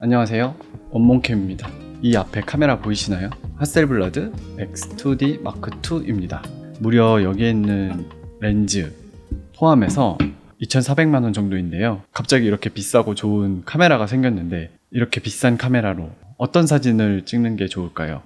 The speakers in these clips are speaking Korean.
안녕하세요, 원몽캠입니다. 이 앞에 카메라 보이시나요? 하셀블라드 X2D 마크2입니다. 무려 여기에 있는 렌즈 포함해서 2,400만원 정도인데요. 갑자기 이렇게 비싸고 좋은 카메라가 생겼는데 이렇게 비싼 카메라로 어떤 사진을 찍는 게 좋을까요?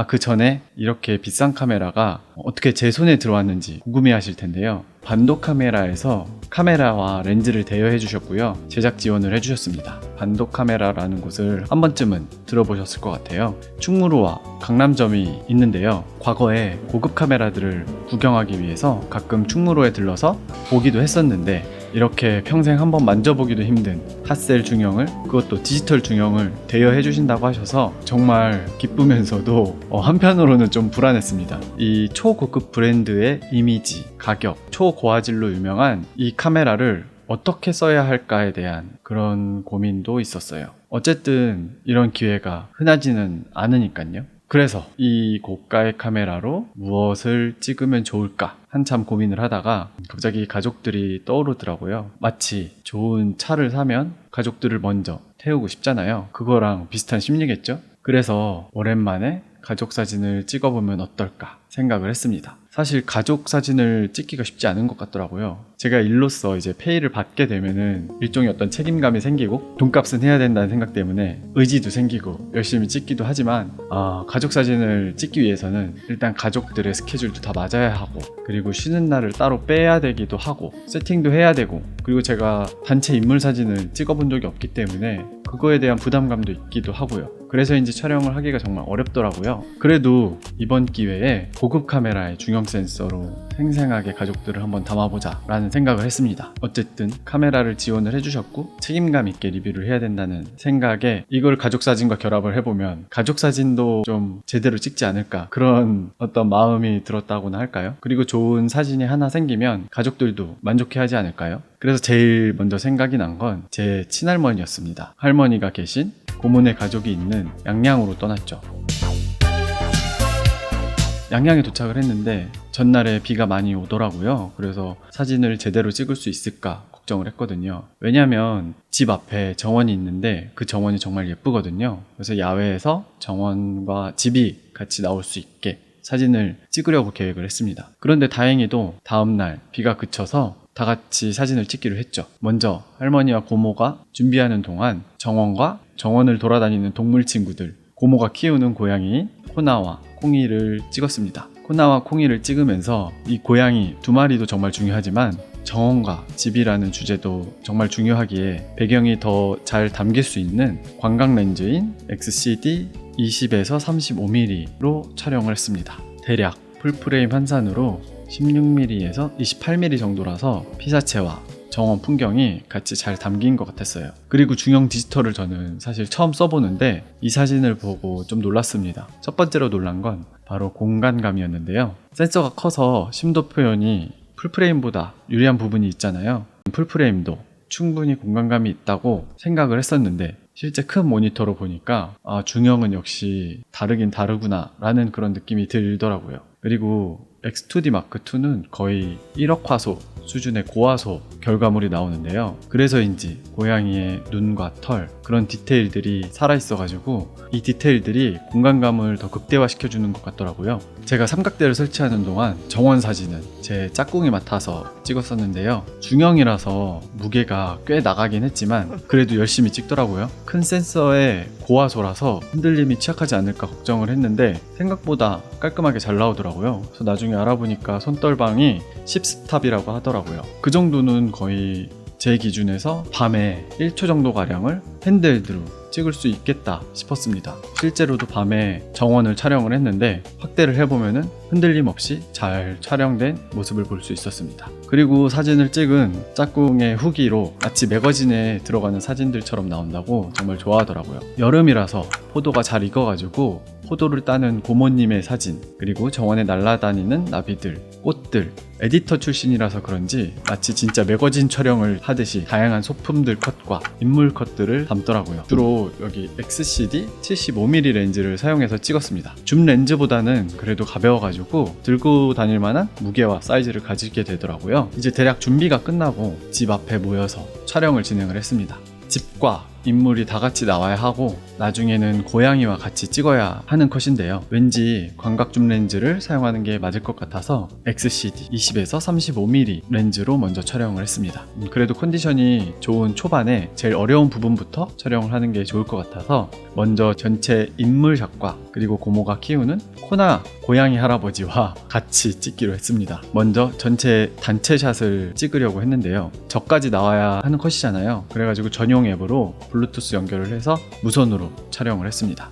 그 전에 이렇게 비싼 카메라가 어떻게 제 손에 들어왔는지 궁금해 하실 텐데요. 반도 카메라에서 카메라와 렌즈를 대여해 주셨고요. 제작 지원을 해 주셨습니다. 반도 카메라라는 곳을 한 번쯤은 들어보셨을 것 같아요. 충무로와 강남점이 있는데요. 과거에 고급 카메라들을 구경하기 위해서 가끔 충무로에 들러서 보기도 했었는데 이렇게 평생 한번 만져보기도 힘든 핫셀 중형을, 그것도 디지털 중형을 대여해 주신다고 하셔서 정말 기쁘면서도 한편으로는 좀 불안했습니다. 이 초고급 브랜드의 이미지, 가격, 초고화질로 유명한 이 카메라를 어떻게 써야 할까에 대한 그런 고민도 있었어요. 어쨌든 이런 기회가 흔하지는 않으니까요. 그래서 이 고가의 카메라로 무엇을 찍으면 좋을까 한참 고민을 하다가 갑자기 가족들이 떠오르더라고요. 마치 좋은 차를 사면 가족들을 먼저 태우고 싶잖아요. 그거랑 비슷한 심리겠죠? 그래서 오랜만에 가족 사진을 찍어보면 어떨까 생각을 했습니다. 사실 가족 사진을 찍기가 쉽지 않은 것 같더라고요. 제가 일로서 이제 페이를 받게 되면은 일종의 어떤 책임감이 생기고 돈값은 해야 된다는 생각 때문에 의지도 생기고 열심히 찍기도 하지만 가족 사진을 찍기 위해서는 일단 가족들의 스케줄도 다 맞아야 하고, 그리고 쉬는 날을 따로 빼야 되기도 하고, 세팅도 해야 되고, 그리고 제가 단체 인물 사진을 찍어본 적이 없기 때문에 그거에 대한 부담감도 있기도 하고요. 그래서인지 촬영을 하기가 정말 어렵더라고요. 그래도 이번 기회에 고급 카메라의 중형 센서로 생생하게 가족들을 한번 담아보자 라는 생각을 했습니다. 어쨌든 카메라를 지원을 해주셨고 책임감 있게 리뷰를 해야 된다는 생각에 이걸 가족 사진과 결합을 해보면 가족 사진도 좀 제대로 찍지 않을까, 그런 어떤 마음이 들었다고나 할까요? 그리고 좋은 사진이 하나 생기면 가족들도 만족해 하지 않을까요? 그래서 제일 먼저 생각이 난 건 제 친할머니였습니다. 할머니가 계신 고모네 가족이 있는 양양으로 떠났죠. 양양에 도착을 했는데 전날에 비가 많이 오더라고요. 그래서 사진을 제대로 찍을 수 있을까 걱정을 했거든요. 왜냐면 집 앞에 정원이 있는데 그 정원이 정말 예쁘거든요. 그래서 야외에서 정원과 집이 같이 나올 수 있게 사진을 찍으려고 계획을 했습니다. 그런데 다행히도 다음날 비가 그쳐서 다 같이 사진을 찍기로 했죠. 먼저 할머니와 고모가 준비하는 동안 정원과 정원을 돌아다니는 동물 친구들, 고모가 키우는 고양이인 코나와 콩이를 찍었습니다. 코나와 콩이를 찍으면서 이 고양이 두 마리도 정말 중요하지만 정원과 집이라는 주제도 정말 중요하기에 배경이 더 잘 담길 수 있는 광각 렌즈인 XCD 20에서 35mm로 촬영을 했습니다. 대략 풀프레임 환산으로 16mm에서 28mm 정도라서 피사체와 정원 풍경이 같이 잘 담긴 것 같았어요. 그리고 중형 디지털을 저는 사실 처음 써보는데 이 사진을 보고 좀 놀랐습니다. 첫 번째로 놀란 건 바로 공간감이었는데요. 센서가 커서 심도 표현이 풀프레임보다 유리한 부분이 있잖아요. 풀프레임도 충분히 공간감이 있다고 생각을 했었는데 실제 큰 모니터로 보니까 중형은 역시 다르긴 다르구나 라는 그런 느낌이 들더라고요. 그리고 X2D 마크2는 거의 1억 화소 수준의 고화소 결과물이 나오는데요. 그래서인지 고양이의 눈과 털, 그런 디테일들이 살아있어가지고 이 디테일들이 공간감을 더 극대화시켜주는 것 같더라고요. 제가 삼각대를 설치하는 동안 정원 사진은 제 짝꿍이 맡아서 찍었었는데요. 중형이라서 무게가 꽤 나가긴 했지만 그래도 열심히 찍더라고요. 큰 센서에 고화소라서 흔들림이 취약하지 않을까 걱정을 했는데 생각보다 깔끔하게 잘 나오더라고요. 그래서 나중에 알아보니까 손떨방이 10스탑이라고 하더라고요. 그 정도는 거의 제 기준에서 밤에 1초 정도 가량을 핸드헬드로 찍을 수 있겠다 싶었습니다. 실제로도 밤에 정원을 촬영을 했는데 확대를 해보면은 흔들림 없이 잘 촬영된 모습을 볼 수 있었습니다. 그리고 사진을 찍은 짝꿍의 후기로 마치 매거진에 들어가는 사진들처럼 나온다고 정말 좋아하더라고요. 여름이라서 포도가 잘 익어가지고 포도를 따는 고모님의 사진, 그리고 정원에 날아다니는 나비들, 꽃들, 에디터 출신이라서 그런지 마치 진짜 매거진 촬영을 하듯이 다양한 소품들 컷과 인물 컷들을 담더라고요. 주로 여기 XCD 75mm 렌즈를 사용해서 찍었습니다. 줌 렌즈보다는 그래도 가벼워가지고 들고 다닐 만한 무게와 사이즈를 가지게 되더라고요. 이제 대략 준비가 끝나고 집 앞에 모여서 촬영을 진행을 했습니다. 집과 인물이 다 같이 나와야 하고 나중에는 고양이와 같이 찍어야 하는 컷인데요. 왠지 광각줌 렌즈를 사용하는 게 맞을 것 같아서 XCD 20에서 35mm 렌즈로 먼저 촬영을 했습니다. 그래도 컨디션이 좋은 초반에 제일 어려운 부분부터 촬영을 하는 게 좋을 것 같아서 먼저 전체 인물샷과 그리고 고모가 키우는 코나 고양이 할아버지와 같이 찍기로 했습니다. 먼저 전체 단체샷을 찍으려고 했는데요. 저까지 나와야 하는 컷이잖아요. 그래가지고 전용 앱으로 블루투스 연결을 해서 무선으로 촬영을 했습니다.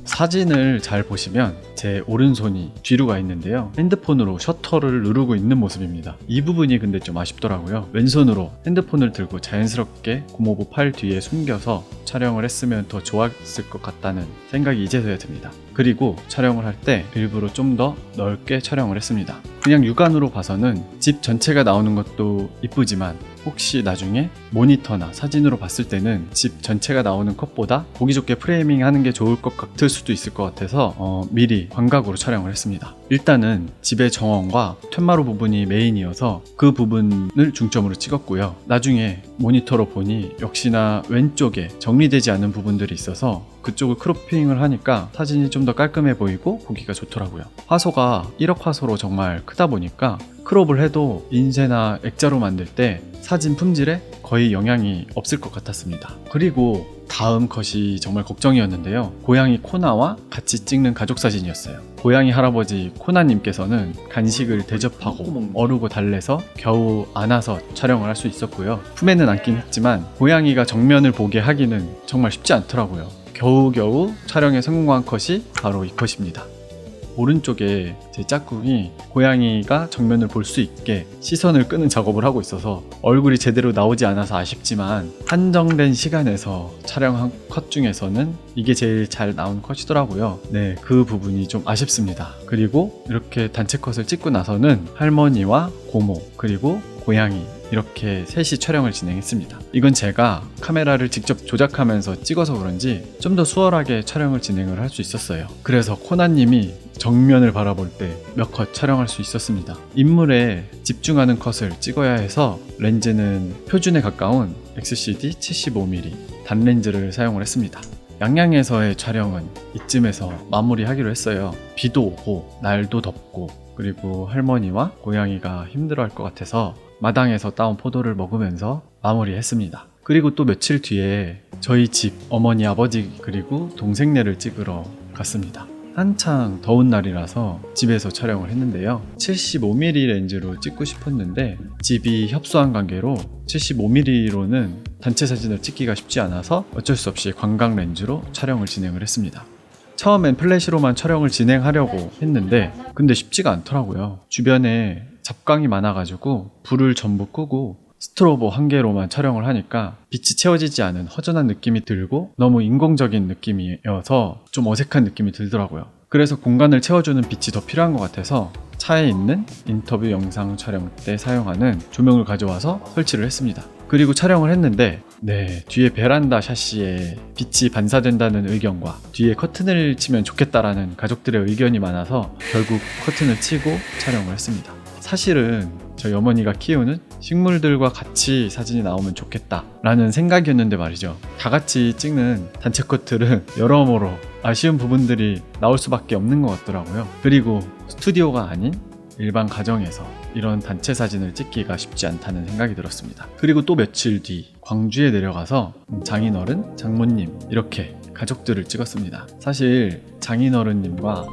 사진을 잘 보시면 제 오른손이 뒤로 가 있는데요. 핸드폰으로 셔터를 누르고 있는 모습입니다. 이 부분이 근데 좀 아쉽더라고요. 왼손으로 핸드폰을 들고 자연스럽게 고모부 팔 뒤에 숨겨서 촬영을 했으면 더 좋았을 것 같다는 생각이 이제서야 듭니다. 그리고 촬영을 할 때 일부러 좀 더 넓게 촬영을 했습니다. 그냥 육안으로 봐서는 집 전체가 나오는 것도 이쁘지만 혹시 나중에 모니터나 사진으로 봤을 때는 집 전체가 나오는 컷보다 보기 좋게 프레이밍 하는 게 좋을 것 같을 수도 있을 것 같아서 미리 광각으로 촬영을 했습니다. 일단은 집의 정원과 툇마루 부분이 메인이어서 그 부분을 중점으로 찍었고요. 나중에 모니터로 보니 역시나 왼쪽에 정리되지 않은 부분들이 있어서 그쪽을 크로핑을 하니까 사진이 좀 더 깔끔해 보이고 보기가 좋더라고요. 화소가 1억 화소로 정말 크다 보니까 크롭을 해도 인쇄나 액자로 만들 때 사진 품질에 거의 영향이 없을 것 같았습니다. 그리고 다음 컷이 정말 걱정이었는데요. 고양이 코나와 같이 찍는 가족 사진이었어요. 고양이 할아버지 코나님께서는 간식을 대접하고 어르고 달래서 겨우 안아서 촬영을 할 수 있었고요. 품에는 안긴 했지만 고양이가 정면을 보게 하기는 정말 쉽지 않더라고요. 겨우겨우 촬영에 성공한 컷이 바로 이 컷입니다. 오른쪽에 제 짝꿍이 고양이가 정면을 볼 수 있게 시선을 끄는 작업을 하고 있어서 얼굴이 제대로 나오지 않아서 아쉽지만 한정된 시간에서 촬영한 컷 중에서는 이게 제일 잘 나온 컷이더라고요. 네, 그 부분이 좀 아쉽습니다. 그리고 이렇게 단체 컷을 찍고 나서는 할머니와 고모 그리고 고양이 이렇게 셋이 촬영을 진행했습니다. 이건 제가 카메라를 직접 조작하면서 찍어서 그런지 좀 더 수월하게 촬영을 진행을 할 수 있었어요. 그래서 코나님이 정면을 바라볼 때 몇 컷 촬영할 수 있었습니다. 인물에 집중하는 컷을 찍어야 해서 렌즈는 표준에 가까운 XCD 75mm 단렌즈를 사용을 했습니다. 양양에서의 촬영은 이쯤에서 마무리하기로 했어요. 비도 오고 날도 덥고 그리고 할머니와 고양이가 힘들어할 것 같아서 마당에서 따온 포도를 먹으면서 마무리했습니다. 그리고 또 며칠 뒤에 저희 집 어머니 아버지 그리고 동생네를 찍으러 갔습니다. 한창 더운 날이라서 집에서 촬영을 했는데요. 75mm 렌즈로 찍고 싶었는데 집이 협소한 관계로 75mm로는 단체 사진을 찍기가 쉽지 않아서 어쩔 수 없이 광각 렌즈로 촬영을 진행을 했습니다. 처음엔 플래시로만 촬영을 진행하려고 했는데 근데 쉽지가 않더라고요. 주변에 잡광이 많아가지고 불을 전부 끄고 스트로보 한 개로만 촬영을 하니까 빛이 채워지지 않은 허전한 느낌이 들고 너무 인공적인 느낌이어서 좀 어색한 느낌이 들더라고요. 그래서 공간을 채워주는 빛이 더 필요한 것 같아서 차에 있는 인터뷰 영상 촬영 때 사용하는 조명을 가져와서 설치를 했습니다. 그리고 촬영을 했는데 뒤에 베란다 샤시에 빛이 반사된다는 의견과 뒤에 커튼을 치면 좋겠다라는 가족들의 의견이 많아서 결국 커튼을 치고 촬영을 했습니다. 사실은 저희 어머니가 키우는 식물들과 같이 사진이 나오면 좋겠다 라는 생각이었는데 말이죠. 다 같이 찍는 단체 컷들은 여러모로 아쉬운 부분들이 나올 수밖에 없는 것 같더라고요. 그리고 스튜디오가 아닌 일반 가정에서 이런 단체 사진을 찍기가 쉽지 않다는 생각이 들었습니다. 그리고 또 며칠 뒤 광주에 내려가서 장인어른, 장모님 이렇게 가족들을 찍었습니다. 사실 장인어른님과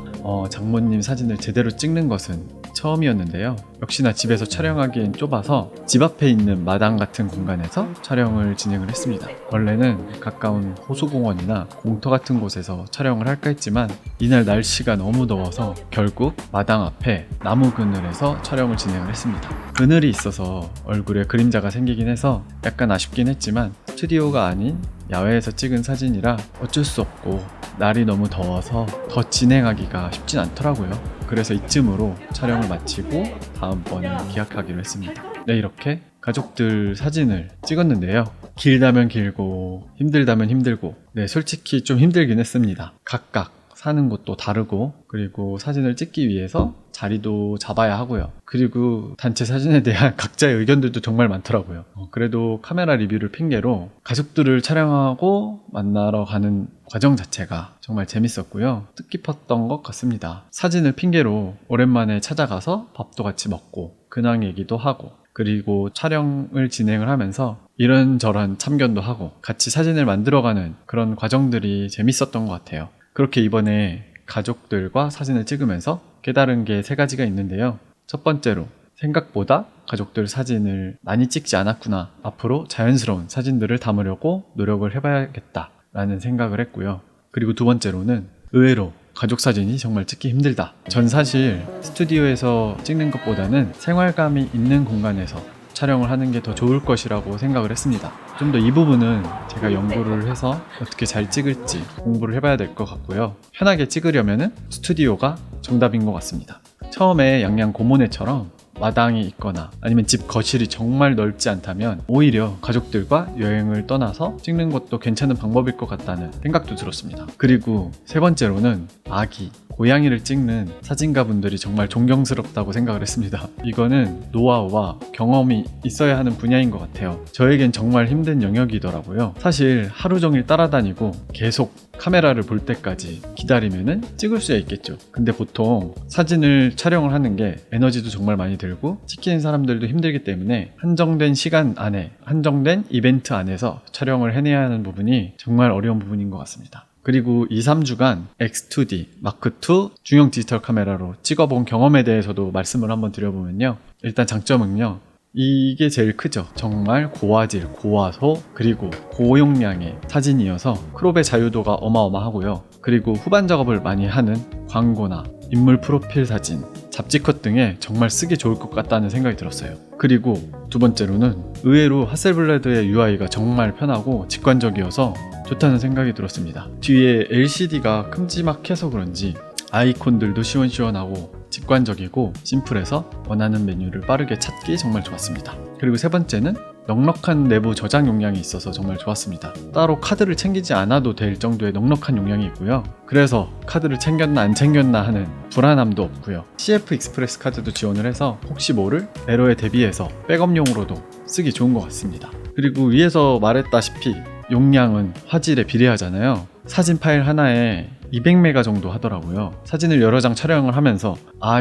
장모님 사진을 제대로 찍는 것은 처음이었는데요. 역시나 집에서 촬영하기엔 좁아서 집 앞에 있는 마당 같은 공간에서 촬영을 진행을 했습니다. 원래는 가까운 호수공원이나 공터 같은 곳에서 촬영을 할까 했지만 이날 날씨가 너무 더워서 결국 마당 앞에 나무 그늘에서 촬영을 진행을 했습니다. 그늘이 있어서 얼굴에 그림자가 생기긴 해서 약간 아쉽긴 했지만 스튜디오가 아닌 야외에서 찍은 사진이라 어쩔 수 없고 날이 너무 더워서 더 진행하기가 쉽진 않더라고요. 그래서 이쯤으로 촬영을 마치고 다음번에 기약하기로 했습니다. 네, 이렇게 가족들 사진을 찍었는데요. 길다면 길고 힘들다면 힘들고 솔직히 좀 힘들긴 했습니다. 각각 사는 곳도 다르고, 그리고 사진을 찍기 위해서 자리도 잡아야 하고요. 그리고 단체 사진에 대한 각자의 의견들도 정말 많더라고요. 그래도 카메라 리뷰를 핑계로 가족들을 촬영하고 만나러 가는 과정 자체가 정말 재밌었고요. 뜻깊었던 것 같습니다. 사진을 핑계로 오랜만에 찾아가서 밥도 같이 먹고 근황 얘기도 하고, 그리고 촬영을 진행을 하면서 이런저런 참견도 하고 같이 사진을 만들어가는 그런 과정들이 재밌었던 것 같아요. 그렇게 이번에 가족들과 사진을 찍으면서 깨달은 게 3가지가 있는데요. 첫 번째로, 생각보다 가족들 사진을 많이 찍지 않았구나. 앞으로 자연스러운 사진들을 담으려고 노력을 해봐야겠다 라는 생각을 했고요. 그리고 두 번째로는, 의외로 가족 사진이 정말 찍기 힘들다. 전 사실 스튜디오에서 찍는 것보다는 생활감이 있는 공간에서 촬영을 하는 게 더 좋을 것이라고 생각을 했습니다. 좀 더 이 부분은 제가 연구를 해서 어떻게 잘 찍을지 공부를 해봐야 될 것 같고요. 편하게 찍으려면 스튜디오가 정답인 것 같습니다. 처음에 양양 고모네처럼 마당이 있거나 아니면 집 거실이 정말 넓지 않다면 오히려 가족들과 여행을 떠나서 찍는 것도 괜찮은 방법일 것 같다는 생각도 들었습니다. 그리고 3번째로는, 아기, 고양이를 찍는 사진가분들이 정말 존경스럽다고 생각을 했습니다. 이거는 노하우와 경험이 있어야 하는 분야인 것 같아요. 저에겐 정말 힘든 영역이더라고요. 사실 하루 종일 따라다니고 계속 카메라를 볼 때까지 기다리면은 찍을 수야 있겠죠. 근데 보통 사진을 촬영을 하는 게 에너지도 정말 많이 들고 찍히는 사람들도 힘들기 때문에 한정된 시간 안에, 한정된 이벤트 안에서 촬영을 해내야 하는 부분이 정말 어려운 부분인 것 같습니다. 그리고 2-3주간 X2D, 마크2 중형 디지털 카메라로 찍어본 경험에 대해서도 말씀을 한번 드려보면요. 일단 장점은요, 이게 제일 크죠. 정말 고화질, 고화소, 그리고 고용량의 사진이어서 크롭의 자유도가 어마어마하고요. 그리고 후반 작업을 많이 하는 광고나 인물 프로필 사진, 잡지 컷 등에 정말 쓰기 좋을 것 같다는 생각이 들었어요. 그리고 두 번째로는, 의외로 하셀블레드의 UI가 정말 편하고 직관적이어서 좋다는 생각이 들었습니다. 뒤에 LCD가 큼지막해서 그런지 아이콘들도 시원시원하고 직관적이고 심플해서 원하는 메뉴를 빠르게 찾기 정말 좋았습니다. 그리고 3번째는, 넉넉한 내부 저장 용량이 있어서 정말 좋았습니다. 따로 카드를 챙기지 않아도 될 정도의 넉넉한 용량이 있고요. 그래서 카드를 챙겼나 안 챙겼나 하는 불안함도 없고요. CF 익스프레스 카드도 지원을 해서 혹시 모를 에러에 대비해서 백업용으로도 쓰기 좋은 것 같습니다. 그리고 위에서 말했다시피 용량은 화질에 비례하잖아요. 사진 파일 하나에 200메가 정도 하더라고요. 사진을 여러 장 촬영을 하면서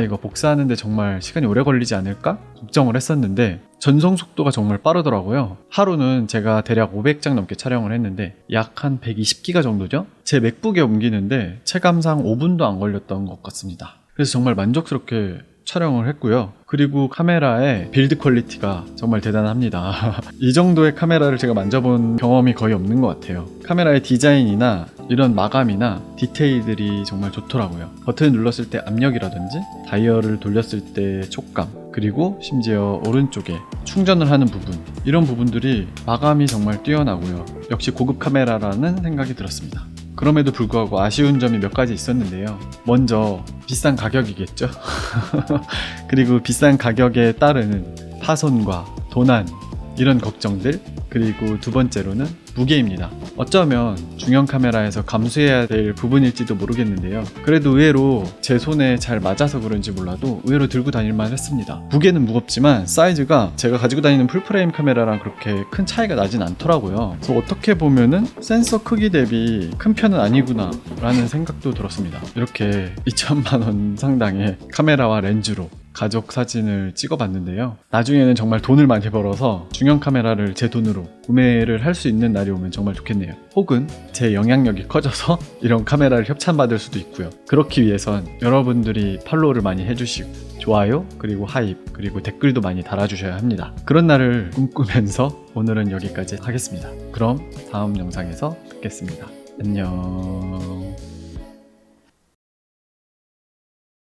이거 복사하는데 정말 시간이 오래 걸리지 않을까? 걱정을 했었는데 전송 속도가 정말 빠르더라고요. 하루는 제가 대략 500장 넘게 촬영을 했는데 약 한 120기가 정도죠? 제 맥북에 옮기는데 체감상 5분도 안 걸렸던 것 같습니다. 그래서 정말 만족스럽게 촬영을 했고요. 그리고 카메라의 빌드 퀄리티가 정말 대단합니다. 이 정도의 카메라를 제가 만져본 경험이 거의 없는 것 같아요. 카메라의 디자인이나 이런 마감이나 디테일들이 정말 좋더라고요. 버튼을 눌렀을 때 압력이라든지 다이얼을 돌렸을 때 촉감, 그리고 심지어 오른쪽에 충전을 하는 부분, 이런 부분들이 마감이 정말 뛰어나고요. 역시 고급 카메라라는 생각이 들었습니다. 그럼에도 불구하고 아쉬운 점이 몇 가지 있었는데요. 먼저 비싼 가격이겠죠. 그리고 비싼 가격에 따르는 파손과 도난, 이런 걱정들. 그리고 두 번째로는 무게입니다. 어쩌면 중형 카메라에서 감수해야 될 부분일지도 모르겠는데요. 그래도 의외로 제 손에 잘 맞아서 그런지 몰라도 의외로 들고 다닐만 했습니다. 무게는 무겁지만 사이즈가 제가 가지고 다니는 풀프레임 카메라랑 그렇게 큰 차이가 나진 않더라고요. 그래서 어떻게 보면은 센서 크기 대비 큰 편은 아니구나 라는 생각도 들었습니다. 이렇게 2천만 원 상당의 카메라와 렌즈로 가족 사진을 찍어봤는데요. 나중에는 정말 돈을 많이 벌어서 중형 카메라를 제 돈으로 구매를 할 수 있는 날이 오면 정말 좋겠네요. 혹은 제 영향력이 커져서 이런 카메라를 협찬받을 수도 있고요. 그렇기 위해선 여러분들이 팔로우를 많이 해주시고 좋아요, 그리고 하입, 그리고 댓글도 많이 달아주셔야 합니다. 그런 날을 꿈꾸면서 오늘은 여기까지 하겠습니다. 그럼 다음 영상에서 뵙겠습니다. 안녕.